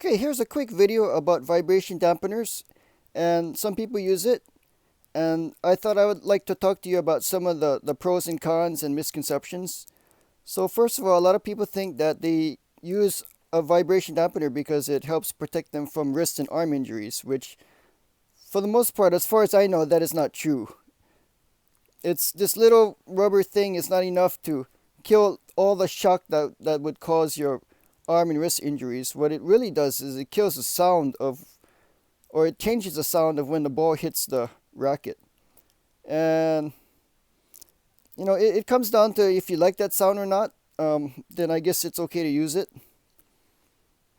Okay, here's a quick video about vibration dampeners, and some people use it, and I thought I would like to talk to you about some of the pros and cons and misconceptions. So first of all, a lot of people think that they use a vibration dampener because it helps protect them from wrist and arm injuries, which for the most part, as far as I know, that is not true. It's this little rubber thing is not enough to kill all the shock that would cause your arm and wrist injuries. What it really does is it kills the sound of, or it changes the sound of when the ball hits the racket. And, it comes down to if you like that sound or not, then I guess it's okay to use it.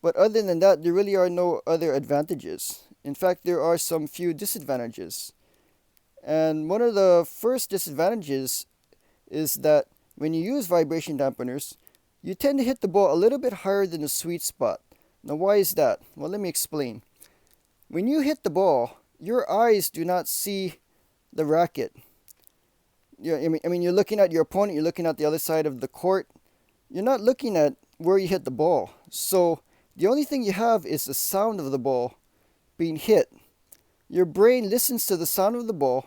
But other than that, there really are no other advantages. In fact, there are some few disadvantages. And one of the first disadvantages is that when you use vibration dampeners, you tend to hit the ball a little bit higher than the sweet spot. Now, why is that? Well, let me explain. When you hit the ball, your eyes do not see the racket. You're looking at your opponent, you're looking at the other side of the court. You're not looking at where you hit the ball. So, the only thing you have is the sound of the ball being hit. Your brain listens to the sound of the ball,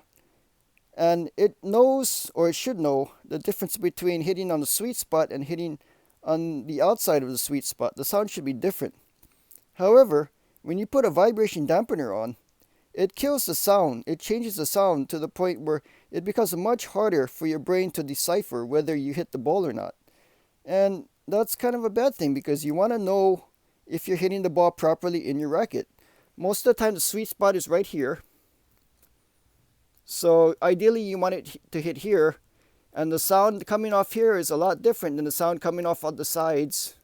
and it knows, or it should know, the difference between hitting on the sweet spot and hitting on the outside of the sweet spot. The sound should be different. However, when you put a vibration dampener on, it kills the sound. It changes the sound to the point where it becomes much harder for your brain to decipher whether you hit the ball or not. And that's kind of a bad thing because you want to know if you're hitting the ball properly in your racket. Most of the time, the sweet spot is right here. So ideally, you want it to hit here. And the sound coming off here is a lot different than the sound coming off on the sides,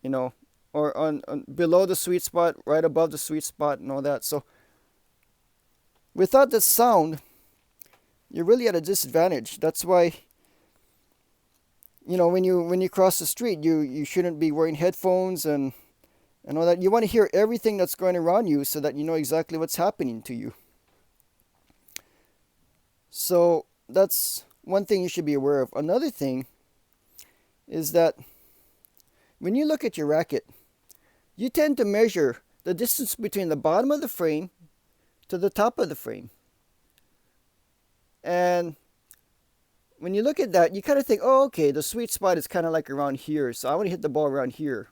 or on below the sweet spot, right above the sweet spot and all that. So without the sound, you're really at a disadvantage. That's why, when you cross the street, you shouldn't be wearing headphones and all that. You want to hear everything that's going around you so that you know exactly what's happening to you. So that's one thing you should be aware of. Another thing is that when you look at your racket, you tend to measure the distance between the bottom of the frame to the top of the frame. And when you look at that, you kind of think, oh, okay, the sweet spot is kind of like around here, so I want to hit the ball around here.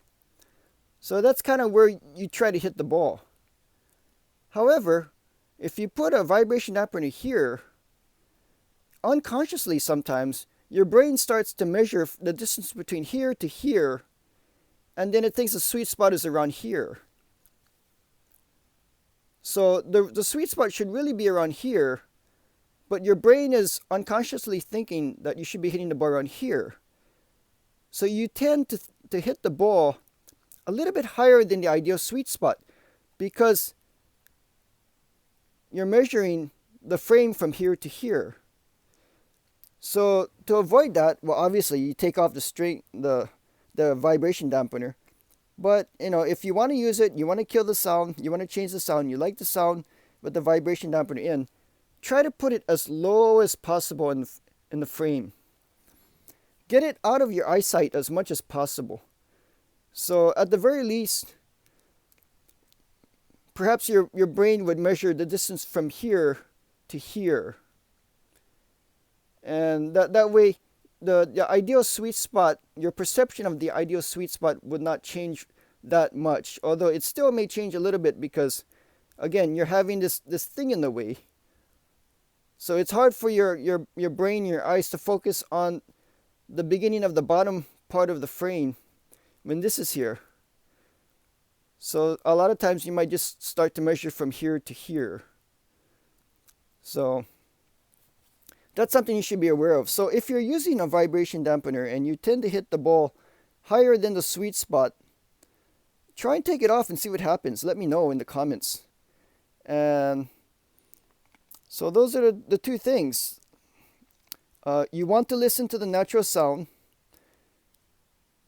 So that's kind of where you try to hit the ball. However, if you put a vibration dampener here, unconsciously sometimes, your brain starts to measure the distance between here to here, and then it thinks the sweet spot is around here. So the sweet spot should really be around here, but your brain is unconsciously thinking that you should be hitting the ball around here. So you tend to hit the ball a little bit higher than the ideal sweet spot because you're measuring the frame from here to here. So to avoid that, well, obviously you take off the vibration dampener. But if you want to use it, you want to kill the sound, you want to change the sound, you like the sound with the vibration dampener in, try to put it as low as possible in the frame. Get it out of your eyesight as much as possible. So at the very least, perhaps your brain would measure the distance from here to here. And that way, the ideal sweet spot, your perception of the ideal sweet spot would not change that much. Although it still may change a little bit because, again, you're having this thing in the way. So it's hard for your brain, your eyes to focus on the beginning of the bottom part of the frame when this is here. So a lot of times you might just start to measure from here to here. So that's something you should be aware of. So if you're using a vibration dampener and you tend to hit the ball higher than the sweet spot, try and take it off and see what happens. Let me know in the comments. And so those are the two things. You want to listen to the natural sound.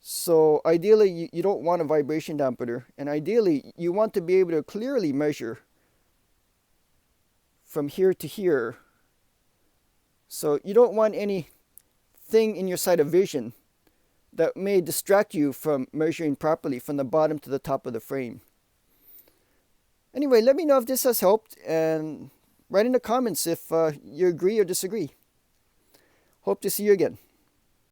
So ideally, you don't want a vibration dampener. And ideally, you want to be able to clearly measure from here to here. So you don't want anything in your sight of vision that may distract you from measuring properly from the bottom to the top of the frame. Anyway, let me know if this has helped and write in the comments if you agree or disagree. Hope to see you again.